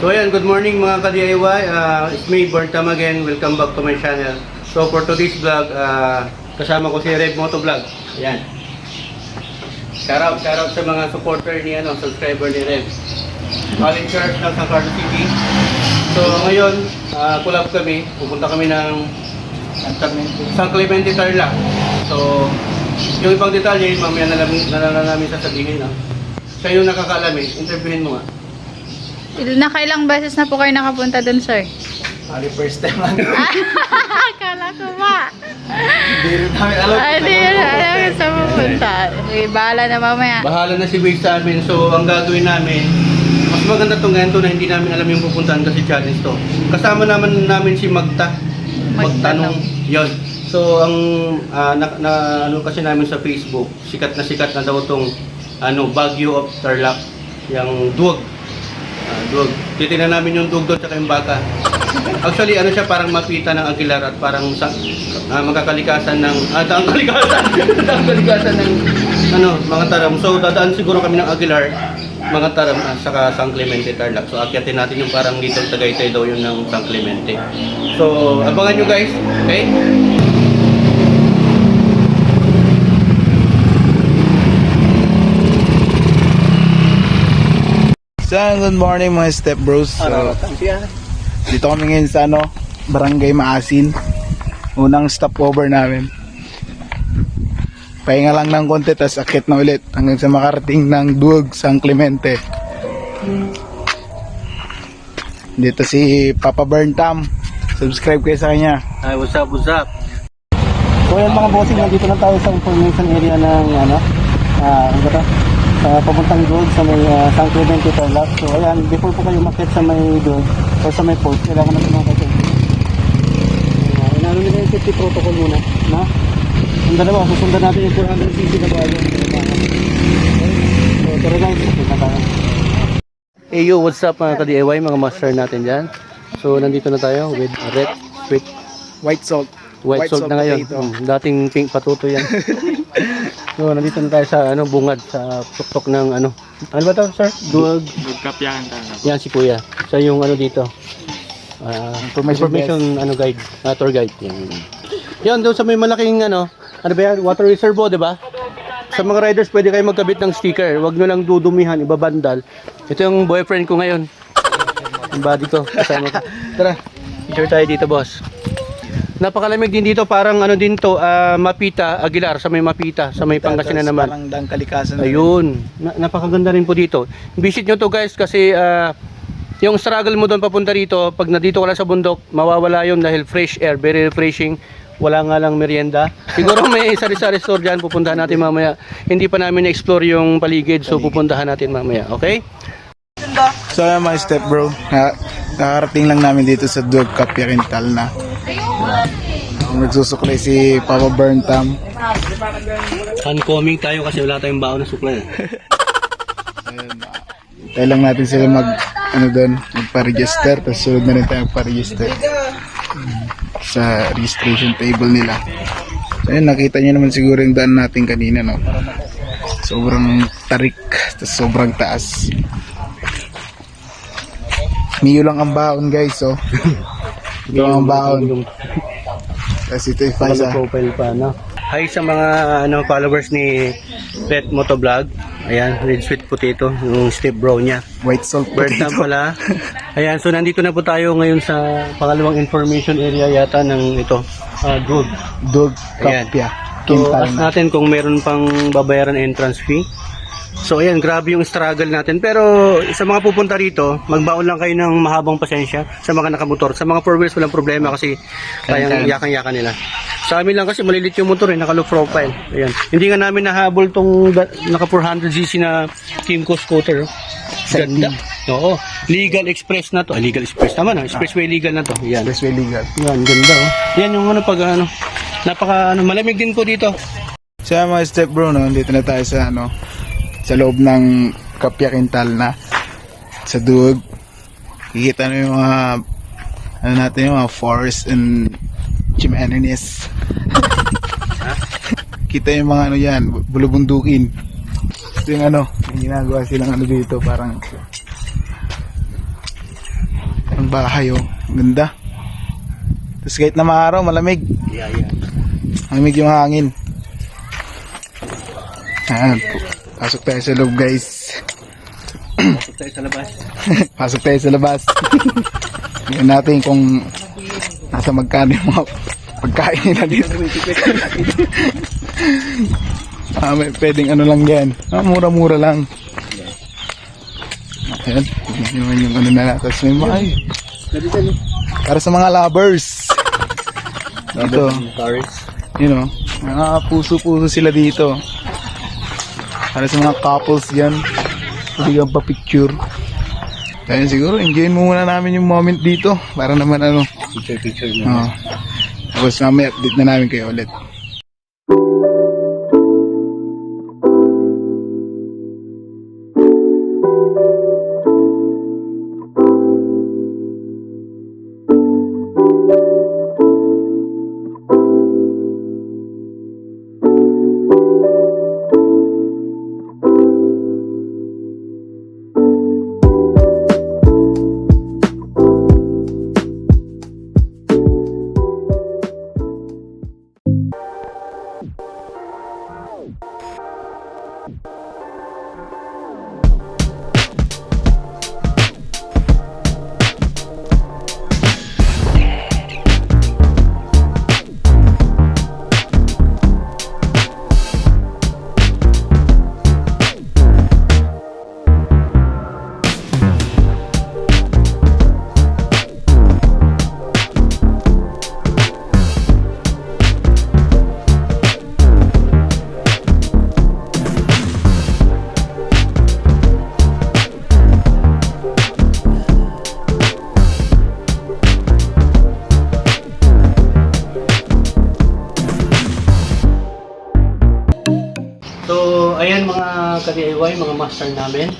So ayan, good morning mga ka-DIY. It's me, Burntam again. Welcome back to my channel. So for today's vlog, kasama ko si Rev Moto Vlog. Ayan. Shoutout sa mga supporter ni subscriber ni Rev. College Church ng San Carlos City. So ngayon, collab kami. Pupunta kami ng San Clemente, Tarlac. So yung ibang detalye, mamaya na namin sasabihin. Siya yung nakakaalam eh. Interviewin mo nga. Nakailang beses na po kayo nakapunta dun, sir? First time lang. Akala ko ba? Hindi rin namin alam. Hindi rin alam sa pupunta. Okay, bahala na mamaya. Bahala na si Wade sa amin. So, ang gagawin namin, mas maganda itong ganito na hindi namin alam yung pupuntahan kasi challenge to. Kasama namin si Magta. Magtanong. Yun. So, ang ano kasi namin sa Facebook, sikat na daw itong Baguio of Tarlac. Yung duwag. Duwag. Titignan namin yung duwag doon tsaka yung baka. Actually, siya parang mapita ng Aguilar at parang magkakalikasan ng kalikasan ng mga taram. So dadaan siguro kami ng Aguilar, mga taram at saka San Clemente, Tarlac. So akyatin natin yung parang dito Tagaytay daw yun ng San Clemente. So abangan nyo guys, okay? So, good morning mga step bros. So, dito kami ngayon sa Barangay Maasin. Unang stopover namin. Pahinga lang ng konti, tas akit na ulit hanggang sa makarating ng Duog, San Clemente. Dito si Papa Burntam. Subscribe kayo sa kanya. Hi, what's up? So yan mga bossing, nandito na tayo sa information area ng papuntang Duog sa may San Clemente, Tarlac. So ayan, before po kayo makit sa may Duog o sa may port, kailangan natin mga kayo. Inano nila yung safety protocol muna, na? Ang dalawa, susundan natin yung 400cc na bago. So tara guys, okay na tayo. Hey yo, what's up mga ka-DIY, mga master natin dyan. So nandito na tayo with red, sweet, White salt. white salt na ngayon. Dating pink patuto yan. So nandito na tayo sa bungad sa tuktok ng ano ba to, sir? Duwag Kapyahan tayo. yan si kuya. Siya yung dito. Information guide, tour guide. Yan doon sa may malaking ano ba yan? Water reservoir, di ba? Sa mga riders pwede kayo magkabit ng sticker. Huwag nyo lang dudumihan, ibabandal. Ito yung boyfriend ko ngayon. Yung body ko, kasama ko. Tara, picture tayo dito, boss. Napakalamig din dito, parang din to, Mapita, Aguilar, sa may Mapita, sa may Pangasinan naman. Parang dang kalikasan. Ayun, napakaganda rin po dito. Visit nyo to guys kasi yung struggle mo doon papunta rito, pag nandito ka lang sa bundok, mawawala yun dahil fresh air, very refreshing. Wala nga lang merienda. Siguro may sari-sari store dyan, pupuntahan natin mamaya. Hindi pa namin na-explore yung paligid, so pupuntahan natin mamaya, okay? So ayan mga step bro, nakarating lang namin dito sa Duog, Kapyakintal na. Nagsusuklay si Papa Burntam. Oncoming tayo kasi wala tayong baon na suklay. Tayo lang natin sila magpa-register, tapos sunod na rin tayo magpa-register sa registration table nila. So ayun, nakita nyo naman siguro yung daan natin kanina, no? Sobrang tarik, tapos sobrang taas. Miyo lang ang baon guys, so ito ang baon. Tapos ito yung Faza. Profile pa, no? Hi sa mga followers ni Red Moto Vlog. Ayan, red sweet potato, yung step bro niya. White salt Burntam potato. pala. Ayan, so nandito na po tayo ngayon sa pangalawang information area yata ng ito, Duog. Duog, Ayan. Kapya, So, Quintal ask na. natin kung meron pang babayaran entrance fee. So ayan, grabe yung struggle natin. Pero sa mga pupunta rito, magbaon lang kayo ng mahabang pasensya sa mga nakamotor. Sa mga 4 wheels walang problema kasi kayang yakan-yakan nila. Sa amin lang kasi malilit yung motor naka-low profile. Ayan. Hindi nga namin nahabol tong naka 400cc na Kimco scooter. Ganda. Oo. Legal express na to. Legal express naman expressway legal na to. Ayan. Expressway legal. Yan, ganda Yan yung napaka malamig din po dito. So mga step bro, no, dito na tayo sa sa loob ng Kapyakintal na sa Duog. Kikita nyo yung mga natin yung mga forest and chimeneas. Kita yung mga yan, bulubundukin. Ito yung yung ginagawa silang dito, parang bahay oh. Ganda. Tapos kahit na maaraw, malamig. Yeah. Malamig yung hangin. Ayan. Pasok tayo sa loob guys. Pasok tayo sa labas. Pasok tayo sa labas. Tingnan natin kung nasa magkano yung mga pagkain nila dito. May pwedeng ano lang yan. Mura-mura lang. Ayan. Tingnan naman yung ano na natin. May mga para sa mga lovers. Dito. You know, mga puso-puso sila dito. Para sa mga couples yan. Pwede kang pa-picture. Kaya siguro, enjoyin muna namin yung moment dito. Para naman ano. Picture Oo. Tapos mamaya update na namin kayo ulit. So, ayan mga ka-DIY, mga master namin.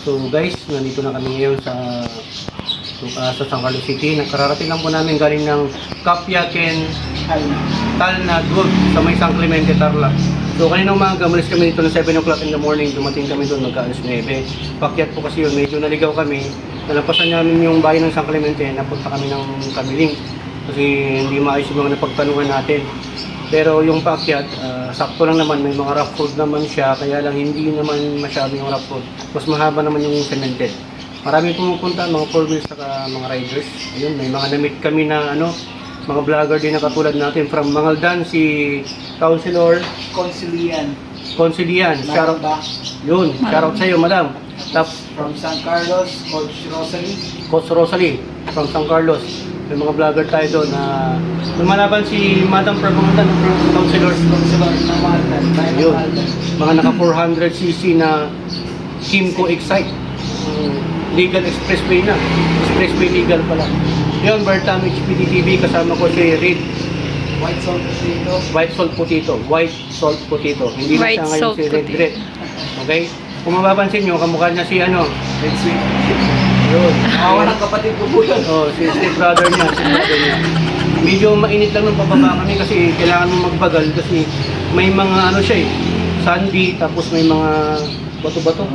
So guys, nandito na kami ngayon sa San Carlos City. Nakararating lang po namin galing ng Kapyaken Talna Gold sa may San Clemente, Tarlac. So kaninang umaga, umalis kami dito ng 7 o'clock in the morning. Dumating kami doon, magka-alas 9. Pakyat po kasi yun, medyo naligaw kami. Nalampasan namin yung bayan ng San Clemente, napunta kami ng Kamiling. Kasi hindi maayos yung mga napagtanungan natin. Pero yung paakyat, sakto lang naman, may mga rough road naman siya, kaya lang hindi naman masyado yung rough road. Mas mahaba naman yung cemented. Maraming pumupunta, mga 4 wheels saka mga riders. Ayun, may mga na-meet kami na mga vlogger din na katulad natin from Mangaldan, si Councilor Consilian. Shoutout. Yun, shoutout sa iyo, madam. Tapos From San Carlos, Coach Rosalie from San Carlos. May mga vlogger tayo doon na lumalaban si Madam Permangan ng Councilor na Maltan. Yun, mga naka 400cc na Kimco Excite. Legal expressway na. Expressway legal pala. Yun, Bertam HPD TV, kasama ko si Reed. White salt potato. White salt potato. White salt potato. Hindi na White siya ngayon salt si Red potato. Red. Okay? Kung mapapansin nyo, kamukha niya si Red sweet. Yun. Walang kapatid ko po yun. Oh, si brother niya, Medyo mainit lang ng pababa kami kasi kailangan mo magbagal kasi may mga siya sandy, tapos may mga bato-bato,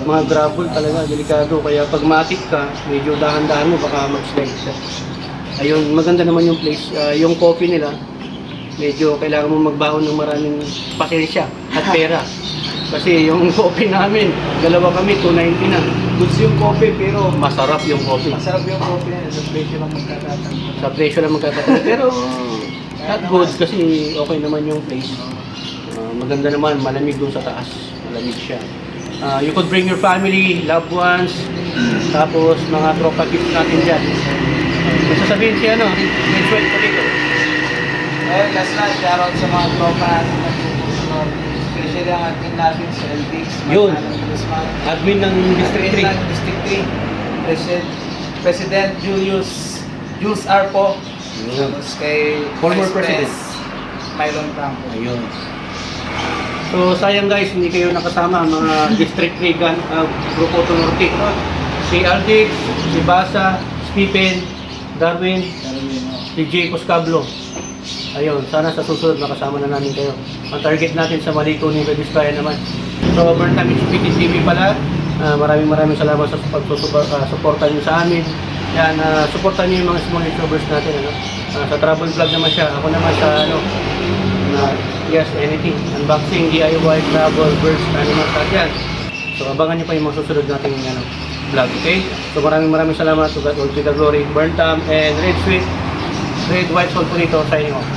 mga gravel talaga, delikado. Kaya pag matik ka, medyo dahan-dahan mo, baka mag-slide siya. Ayun, maganda naman yung place. Yung coffee nila, medyo kailangan mo magbahon ng maraming pasensya at pera. Kasi yung coffee namin, dalawa kami, 290 na. Goods yung coffee pero Masarap yung coffee. masarap yung coffee na sa presyo lang magkakatang. Sa presyo lang magkakataon. Pero not goods kasi okay naman yung place. Maganda naman, malamig doon sa taas. Malamig siya. You could bring your family, loved ones, tapos mga tropa kids natin dyan. May sasabihin siya, Red Sweat Potato. Well, last na, shoutout sa mga tropa natin na susunod. Especially ang admin natin sa LDX. Yun. Admin ng District 3. District 3. President Jules Arpo. Tapos kay Former Vice President. Mylon Franco. Ayun. So sayang guys, hindi kayo nakasama mga District 3 Grupo Norte. Si Aldix, si Basa, Stephen, Darwin, si Jay Coscablo. Ayun, sana sa susunod makasama na namin kayo. Ang target natin sa Maliko ni Vizcaya naman. So, Bertam HPD TV pala. Maraming salamat sa pagsusuporta niyo sa amin. Yan, supportan niyo yung mga small YouTubers natin, ano. Sa travel vlog naman siya. Ako naman sa ano, yes, anything. Unboxing, DIY, travel, birds, animals, at yan. So abangan niyo pa yung mga susunod nating ano, vlog, okay? So maraming salamat to God all be the glory. Burntam and Red Sweet, Red White Salt po dito, signing off.